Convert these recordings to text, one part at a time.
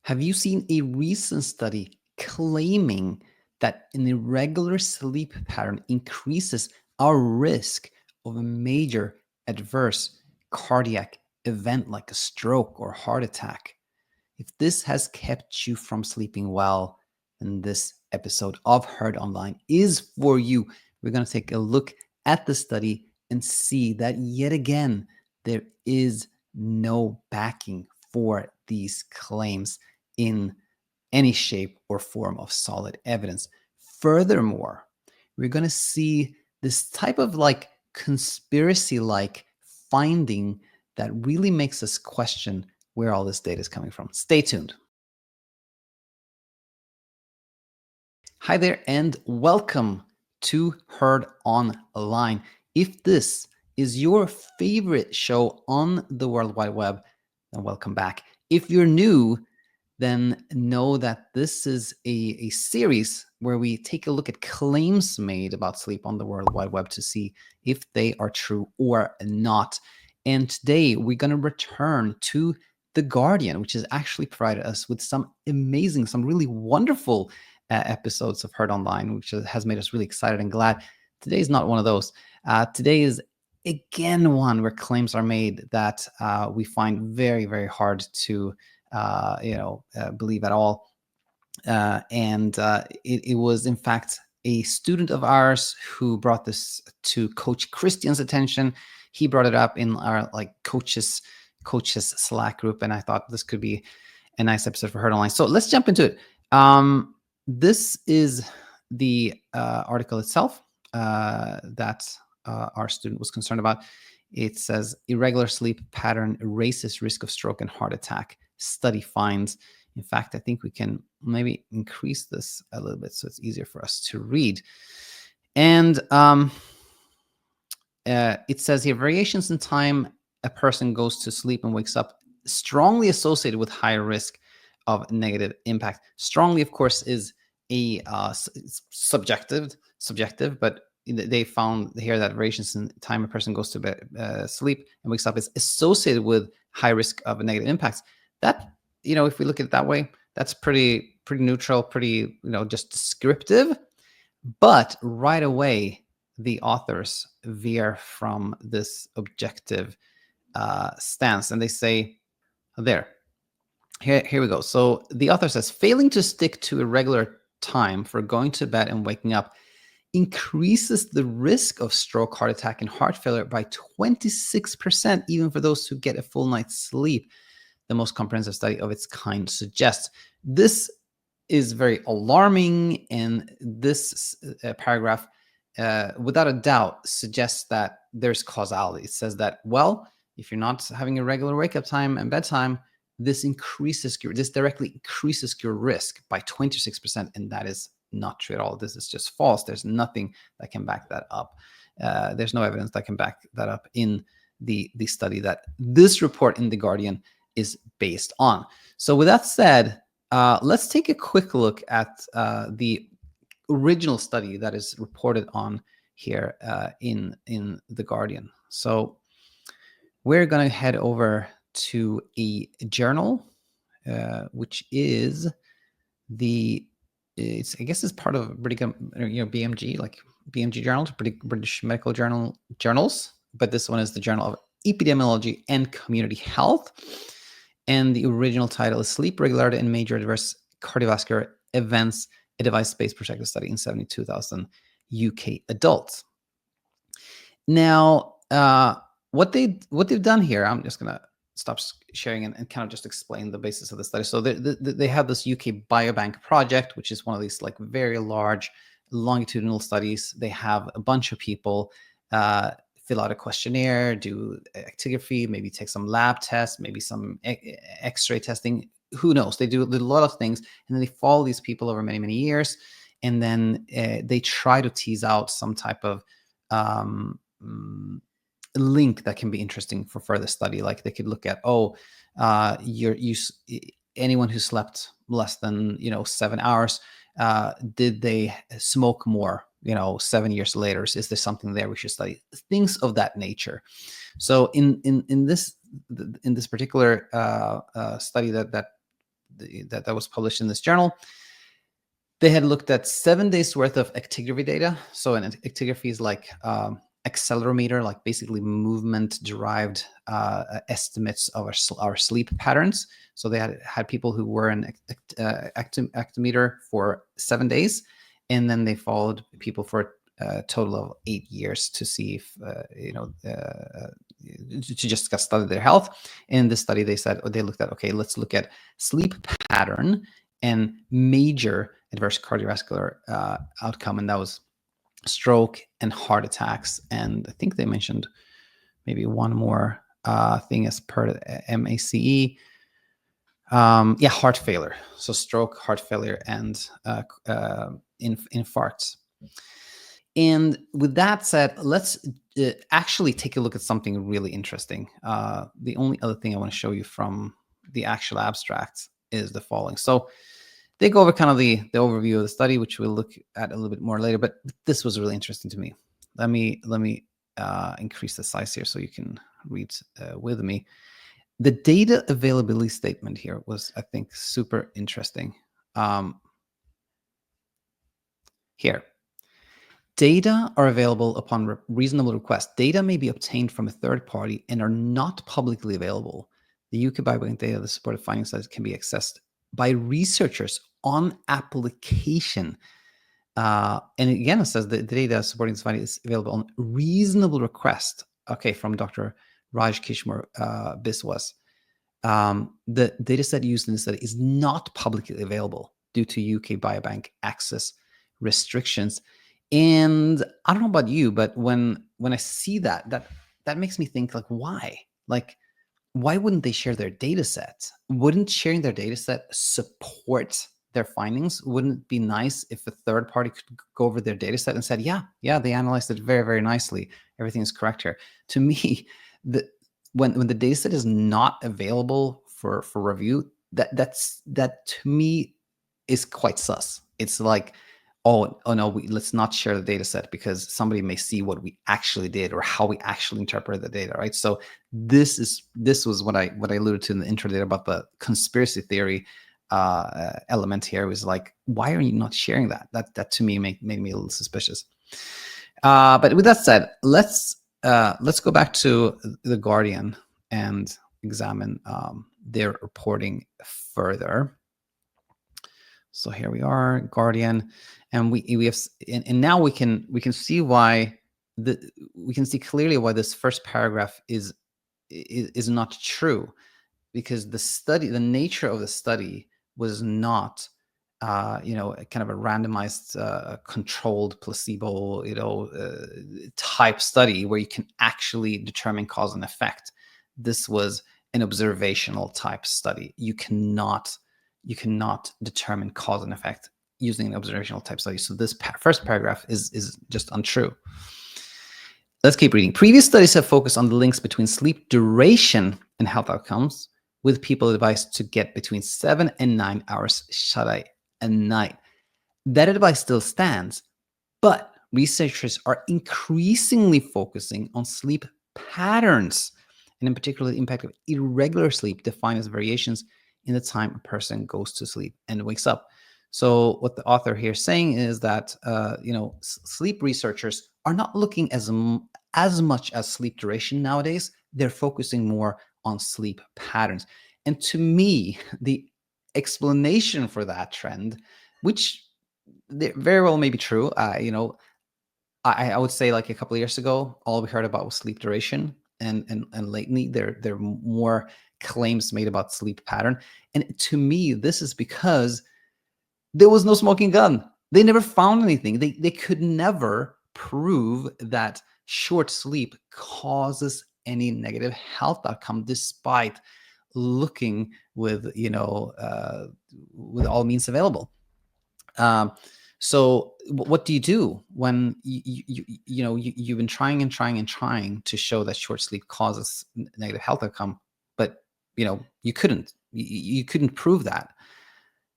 Have you seen a recent study claiming that an irregular sleep pattern increases our risk of a major adverse cardiac event like a stroke or heart attack? If this has kept you from sleeping well, then this episode of Heard Online is for you. We're going to take a look at the study and see that yet again, there is no backing for these claims in any shape or form of solid evidence. Furthermore, we're going to see this type of like conspiracy like finding that really makes us question where all this data is coming from. Stay tuned. Hi there, and welcome to Heard Online. If this is your favorite show on the World Wide Web, then welcome back. If you're new, then know that this is a series where we take a look at claims made about sleep on the World Wide Web to see if they are true or not. And today we're going to return to The Guardian, which has actually provided us with some amazing, some really wonderful episodes of Heard Online, which has made us really excited and glad. Today is not one of those. Today is again one where claims are made that we find very, very hard to believe at all. It was, in fact, a student of ours who brought this to Coach Christian's attention. He brought it up in our coaches Slack group, and I thought this could be a nice episode for Heard Online. So let's jump into it. This is the article itself that our student was concerned about. It says irregular sleep pattern raises risk of stroke and heart attack. Study finds. In fact, I think we can maybe increase this a little bit so it's easier for us to read. And it says here, variations in time a person goes to sleep and wakes up strongly associated with higher risk of negative impact. Strongly, of course, is a subjective, but they found here that variations in time a person goes to bed, sleep and wakes up is associated with high risk of negative impacts. That, if we look at it that way, that's pretty neutral, pretty, just descriptive. But right away, the authors veer from this objective stance, and they say, here we go. So the author says, failing to stick to a regular time for going to bed and waking up increases the risk of stroke, heart attack, and heart failure by 26%, even for those who get a full night's sleep. The most comprehensive study of its kind suggests. This is very alarming, and this paragraph, without a doubt, suggests that there's causality. It says that, well, if you're not having a regular wake-up time and bedtime, this directly increases your risk by 26%, and that is not true at all. This is just false. There's nothing that can back that up. There's no evidence that can back that up in the study that this report in The Guardian is based on. So with that said, let's take a quick look at the original study that is reported on here in The Guardian. So we're going to head over to a journal, which is I guess it's part of BMG, like BMG journals, British Medical journals, but this one is the Journal of Epidemiology and Community Health. And the original title is Sleep Regularity and Major Adverse Cardiovascular Events, a device-based prospective study in 72,000 UK adults. Now, what they've done here, I'm just going to stop sharing and kind of just explain the basis of the study. So they have this UK Biobank project, which is one of these like very large longitudinal studies. They have a bunch of people fill out a questionnaire, do actigraphy, maybe take some lab tests, maybe some x-ray testing. Who knows? They do a lot of things, and then they follow these people over many, many years, and then they try to tease out some type of link that can be interesting for further study. Like they could look at, anyone who slept less than 7 hours, did they smoke more 7 years later? Is there something there we should study? Things of that nature. So in this particular study that that was published in this journal. They had looked at 7 days worth of actigraphy data. So an actigraphy is like accelerometer, like basically movement-derived estimates of our sleep patterns. So they had people who were an actimeter for 7 days, and then they followed people for a total of 8 years to see if to just study their health. In this study, they looked at, okay, let's look at sleep pattern and major adverse cardiovascular outcome, and that was stroke and heart attacks. And I think they mentioned maybe one more thing as per MACE. Heart failure. So stroke, heart failure, and infarcts. And with that said, let's actually take a look at something really interesting. The only other thing I want to show you from the actual abstract is the following. So they go over kind of the overview of the study, which we'll look at a little bit more later, but this was really interesting to me. Let me increase the size here so you can read with me. The data availability statement here was, I think, super interesting. Here, data are available upon reasonable request. Data may be obtained from a third party and are not publicly available. The UK biobank data, the supported findings studies can be accessed by researchers on application. And again, it says the data supporting this finding is available on reasonable request. Okay, from Dr. Raj Kishore Biswas. The data set used in the study is not publicly available due to UK biobank access restrictions. And I don't know about you, but when I see that makes me think, like, why? Like, why wouldn't they share their data set? Wouldn't sharing their data set support their findings? Wouldn't it be nice if a third party could go over their data set and said, yeah, they analyzed it very, very nicely. Everything is correct here. To me, when the data set is not available for review, that to me is quite sus. It's like, oh no, let's not share the data set because somebody may see what we actually did or how we actually interpret the data, right? So this was what I alluded to in the intro there about the conspiracy theory element here. Was like, why are you not sharing that? That to me made me a little suspicious. But with that said, let's go back to the Guardian and examine their reporting further. So here we are, Guardian, and we have, and now we can see why we can see clearly why this first paragraph is not true, because the nature of the study was not kind of a randomized controlled placebo type study where you can actually determine cause and effect. This was an observational type study. You cannot determine cause and effect using an observational type study. So this first paragraph is just untrue. Let's keep reading. Previous studies have focused on the links between sleep duration and health outcomes, with people advised to get between 7 and 9 hours shut-eye a night. That advice still stands, but researchers are increasingly focusing on sleep patterns, and in particular the impact of irregular sleep, defined as variations in the time a person goes to sleep and wakes up. So what the author here is saying is that sleep researchers are not looking as much as sleep duration nowadays. They're focusing more on sleep patterns. And to me, the explanation for that trend, which very well may be true, I would say, like, a couple of years ago, all we heard about was sleep duration, and lately there are more claims made about sleep pattern. And to me, this is because there was no smoking gun. They never found anything. They could never prove that short sleep causes any negative health outcome, despite looking with with all means available. So what do you do when you've been trying to show that short sleep causes negative health outcome, but you couldn't prove that?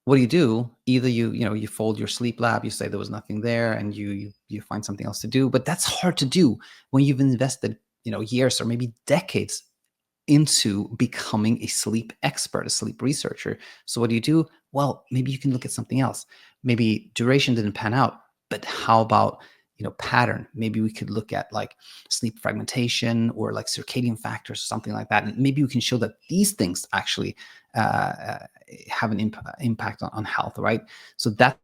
What do you do? Either you fold your sleep lab, you say there was nothing there, and you find something else to do. But that's hard to do when you've invested years or maybe decades into becoming a sleep expert, a sleep researcher. So what do you do? Well, maybe you can look at something else. Maybe duration didn't pan out, but how about pattern? Maybe we could look at like sleep fragmentation or like circadian factors, something like that, and maybe we can show that these things actually have an impact on health, right? So that's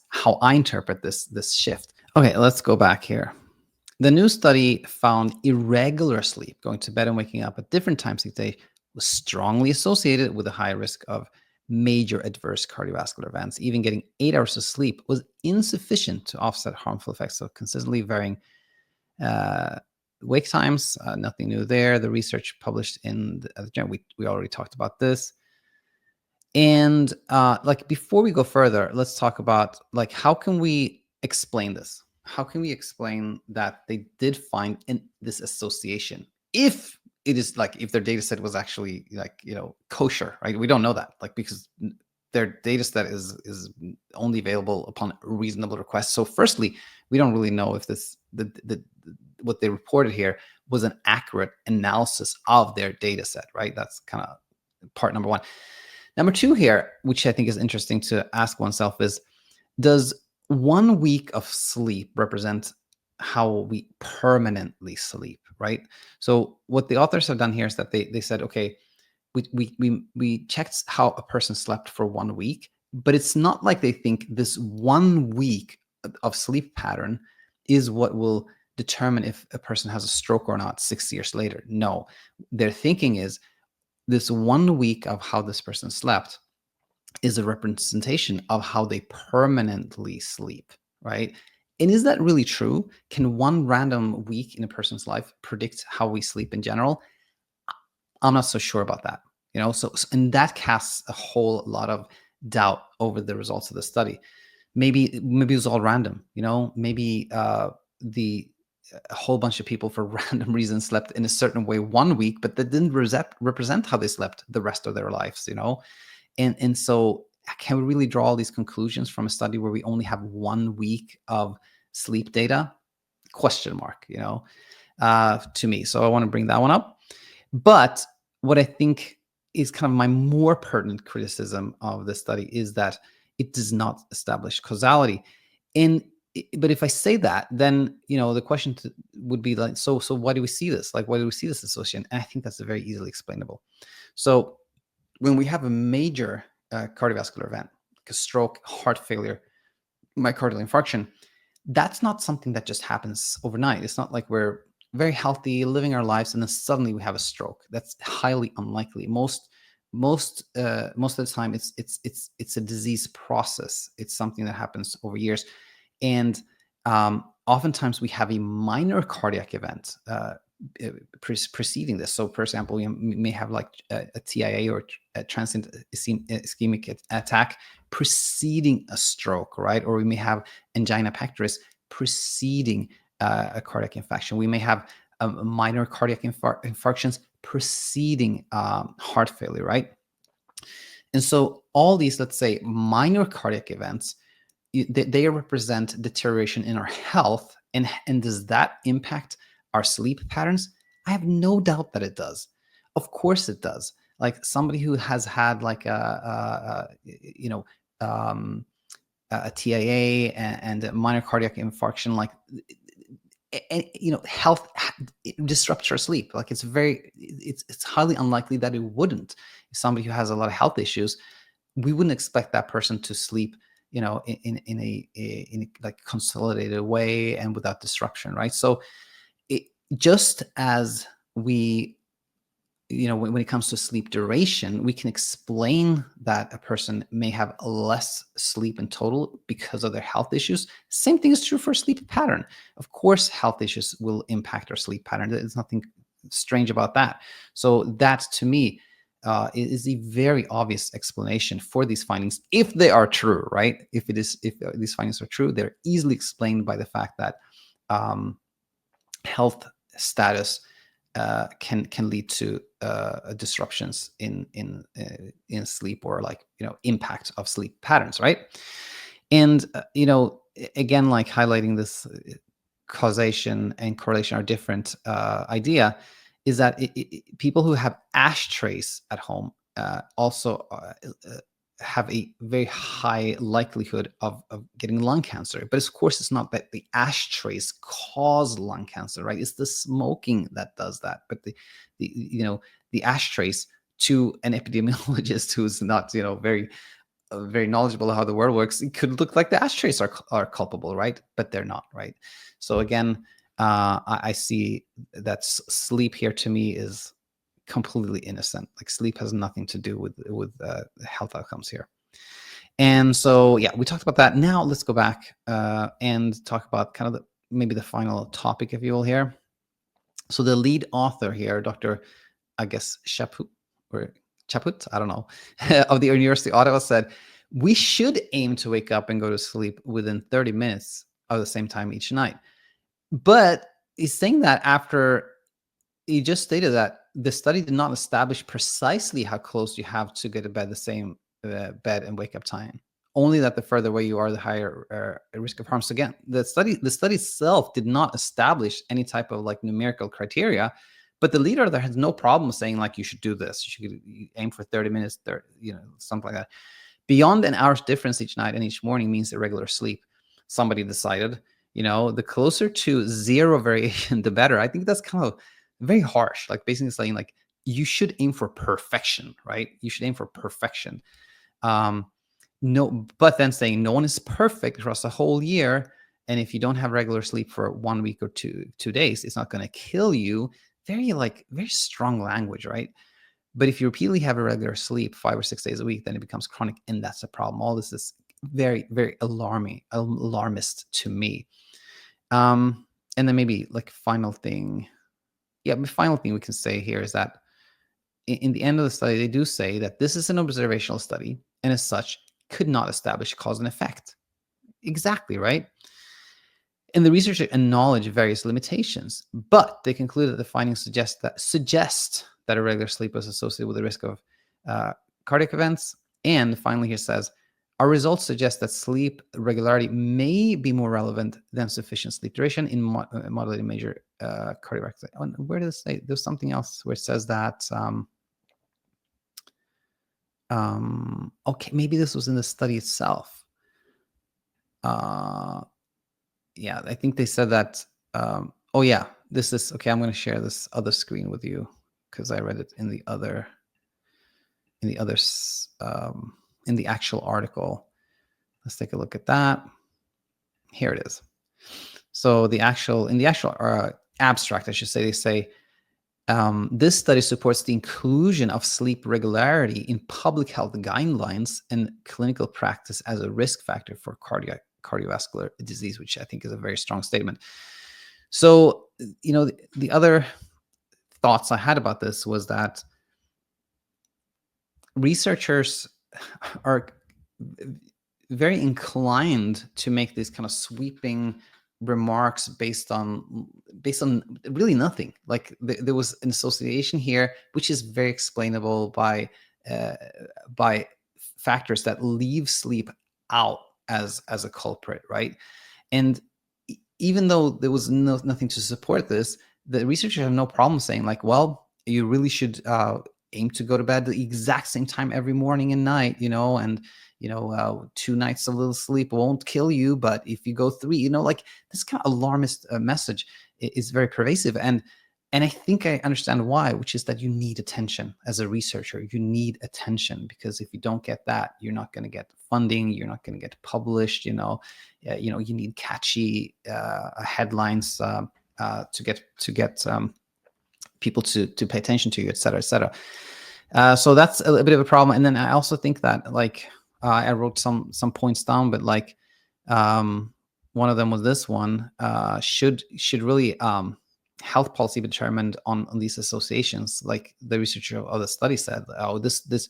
how I interpret this shift. Okay, let's go back here. The new study found irregular sleep, going to bed and waking up at different times each day, was strongly associated with a high risk of major adverse cardiovascular events. Even getting 8 hours of sleep was insufficient to offset harmful effects of consistently varying uh, wake times. Nothing new there. The research published in we already talked about this. And like before we go further, let's talk about like how can we explain this? How can we explain that they did find this association? If it is like if their data set was actually like kosher, right? We don't know that, like because their data set is only available upon reasonable request. So firstly, we don't really know if the what they reported here was an accurate analysis of their data set, right? That's kind of part number one. Number two here, which I think is interesting to ask oneself, is does 1 week of sleep represent how we permanently sleep, right? So what the authors have done here is that they said, okay, we checked how a person slept for 1 week, but it's not like they think this 1 week of sleep pattern is what will determine if a person has a stroke or not 6 years later. No, their thinking is this 1 week of how this person slept is a representation of how they permanently sleep, right? And is that really true? Can one random week in a person's life predict how we sleep in general? I'm not so sure about that. And that casts a whole lot of doubt over the results of the study. Maybe it was all random. Maybe the a whole bunch of people for random reasons slept in a certain way 1 week, but that didn't represent how they slept the rest of their lives. And so can we really draw all these conclusions from a study where we only have 1 week of sleep data? Question mark, to me. So I want to bring that one up. But what I think is kind of my more pertinent criticism of this study is that it does not establish causality. But if I say that, then the question would be like, so why do we see this? Like, why do we see this association? And I think that's very easily explainable. So when we have a major cardiovascular event, like a stroke, heart failure, myocardial infarction, that's not something that just happens overnight. It's not like we're very healthy, living our lives, and then suddenly we have a stroke. That's highly unlikely. Most of the time, it's a disease process. It's something that happens over years, and oftentimes we have a minor cardiac event preceding this. So, for example, we may have like a TIA or a transient ischemic attack preceding a stroke, right? Or we may have angina pectoris preceding a cardiac infection. We may have minor cardiac infarctions preceding heart failure, right? And so all these, let's say, minor cardiac events, they represent deterioration in our health. And does that impact our sleep patterns? I have no doubt that it does. Of course it does. Like somebody who has had like a TIA and a minor cardiac infarction, like, and health disrupts our sleep. Like it's highly unlikely that it wouldn't. If somebody who has a lot of health issues, we wouldn't expect that person to sleep in a like consolidated way and without disruption, right? So just as we when it comes to sleep duration, we can explain that a person may have less sleep in total because of their health issues. Same thing is true for sleep pattern. Of course, health issues will impact our sleep pattern. There's nothing strange about that. So that, to me, is a very obvious explanation for these findings, if they are true, right? If these findings are true, they're easily explained by the fact that health status can lead to disruptions in sleep, or like impact of sleep patterns, right? And again, like highlighting this causation and correlation are different idea is that people who have ashtrays at home also have a very high likelihood of getting lung cancer. But of course, it's not that the ashtrays cause lung cancer, right? It's the smoking that does that. But the ashtrays, to an epidemiologist who's not very knowledgeable of how the world works, it could look like the ashtrays are culpable, right? But they're not, right? So again, I see that sleep here to me is completely innocent. Like sleep has nothing to do with health outcomes here. And so, yeah, we talked about that. Now let's go back and talk about kind of maybe the final topic, if you will, here. So the lead author here, Dr. I guess Chaput, I don't know, of the University of Ottawa said, we should aim to wake up and go to sleep within 30 minutes of the same time each night. But he's saying that after he just stated that the study did not establish precisely how close you have to get to bed, the same bed and wake up time. Only that the further away you are, the higher risk of harm. So again, the study itself did not establish any type of like numerical criteria, but the leader there has no problem saying like you should do this. You should aim for 30 minutes, something like that. Beyond an hour's difference each night and each morning means irregular sleep. Somebody decided, the closer to zero variation, the better. I think that's kind of very harsh, like basically saying like you should aim for perfection, right? You should aim for perfection. No, but then saying no one is perfect across the whole year, and if you don't have regular sleep for 1 week or 2 days, it's not going to kill you. Very strong language, right? But if you repeatedly have irregular sleep 5 or 6 days a week, then it becomes chronic, and that's a problem. All this is very, very alarmist to me. And then maybe like final thing we can say here is that in the end of the study, they do say that this is an observational study, and as such, could not establish cause and effect. Exactly, right? And the researchers acknowledge various limitations, but they conclude that the findings suggest that irregular sleep was associated with the risk of cardiac events. And finally, here says, our results suggest that sleep regularity may be more relevant than sufficient sleep duration in modulating major cardiovascular. Where does it say? There's something else where it says that. Okay, maybe this was in the study itself. Yeah, I think they said that. Oh yeah, this is okay. I'm going to share this other screen with you because I read it in the actual article. Let's take a look at that. Here it is. So in the actual abstract, I should say, they say this study supports the inclusion of sleep regularity in public health guidelines and clinical practice as a risk factor for cardiovascular disease, which I think is a very strong statement. So, the other thoughts I had about this was that researchers are very inclined to make these kind of sweeping remarks based on really nothing. Like there was an association here, which is very explainable by factors that leave sleep out as a culprit, right? And even though there was nothing to support this, the researchers have no problem saying like, well, you really should aim to go to bed the exact same time every morning and night, and 2 nights of little sleep won't kill you, but if you go 3, like this kind of alarmist message is very pervasive. And I think I understand why, which is that you need attention as a researcher. You need attention because if you don't get that, you're not going to get funding. You're not going to get published. You need catchy headlines to get people to pay attention to you, et cetera, et cetera. So that's a bit of a problem. And then I also think that like I wrote some points down, but like one of them was this one: should really health policy be determined on these associations? Like the researcher of the study said, this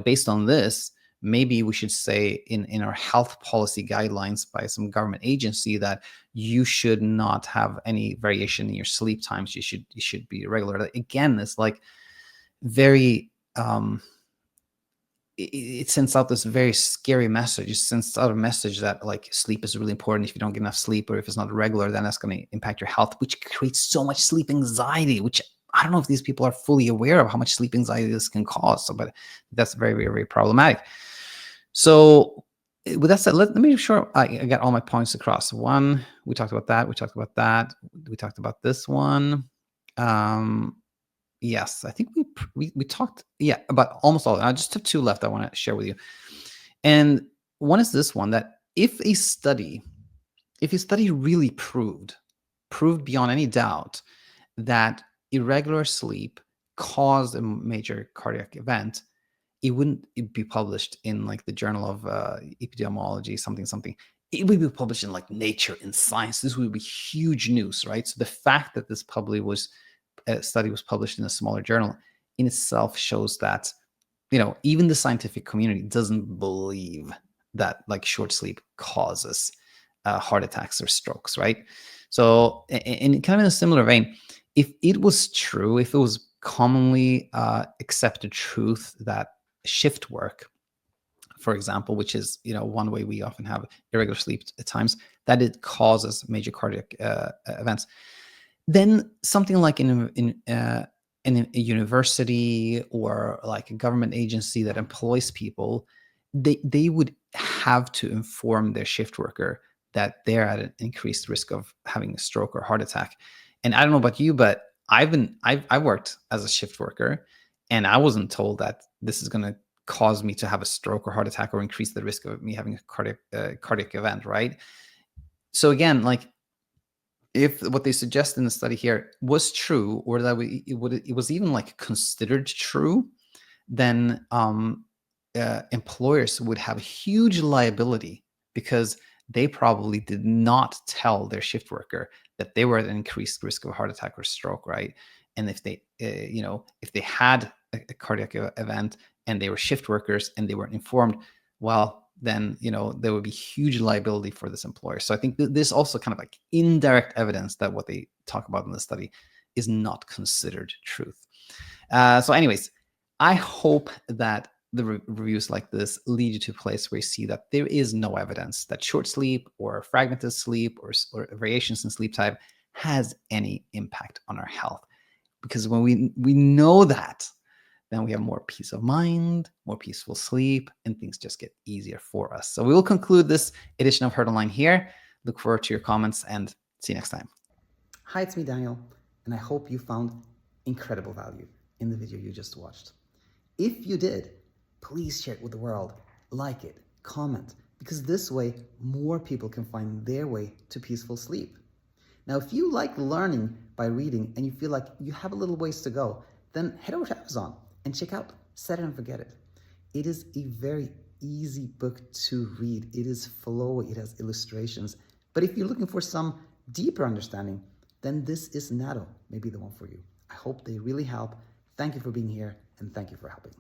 based on this, maybe we should say in our health policy guidelines by some government agency that you should not have any variation in your sleep times. You should be regular. Again, it's like very it sends out this very scary message. It sends out a message that like sleep is really important. If you don't get enough sleep or if it's not regular, then that's going to impact your health, which creates so much sleep anxiety, which I don't know if these people are fully aware of how much sleep anxiety this can cause. So, but that's very, very, very problematic. So with that said, let me make sure I got all my points across. One, we talked about that. We talked about that. We talked about this one. Yes, I think we talked, yeah, about almost all. I just have two left I want to share with you. And one is this one, that if a study really proved beyond any doubt that irregular sleep caused a major cardiac event, it wouldn't be published in like the Journal of Epidemiology, something. It would be published in like Nature, in Science. This would be huge news, right? So the fact that this study was published in a smaller journal in itself shows that, even the scientific community doesn't believe that like short sleep causes heart attacks or strokes, right? So, in kind of in a similar vein, if it was true, if it was commonly accepted truth that shift work, for example, which is one way we often have irregular sleep at times, that it causes major cardiac events, then something like in a university or like a government agency that employs people, they would have to inform their shift worker that they're at an increased risk of having a stroke or heart attack. And I don't know about you, but I've worked as a shift worker, and I wasn't told that this is going to cause me to have a stroke or heart attack or increase the risk of me having a cardiac event, right? So again, like, if what they suggest in the study here was true, or that it was even like considered true, then employers would have huge liability, because they probably did not tell their shift worker that they were at an increased risk of a heart attack or stroke, right? And if they, if they had a cardiac event and they were shift workers and they weren't informed, well, then there would be huge liability for this employer. So I think this also kind of like indirect evidence that what they talk about in the study is not considered truth. So anyways, I hope that the reviews like this lead you to a place where you see that there is no evidence that short sleep or fragmented sleep or variations in sleep type has any impact on our health. Because when we know that, then we have more peace of mind, more peaceful sleep, and things just get easier for us. So we will conclude this edition of Heard Online here. Look forward to your comments, and see you next time. Hi, it's me, Daniel, and I hope you found incredible value in the video you just watched. If you did, please share it with the world, like it, comment, because this way more people can find their way to peaceful sleep. Now, if you like learning by reading and you feel like you have a little ways to go, then head over to Amazon and check out Set It and Forget It. It is a very easy book to read. It is flowy, it has illustrations. But if you're looking for some deeper understanding, then this is Natto, maybe the one for you. I hope they really help. Thank you for being here, and thank you for helping.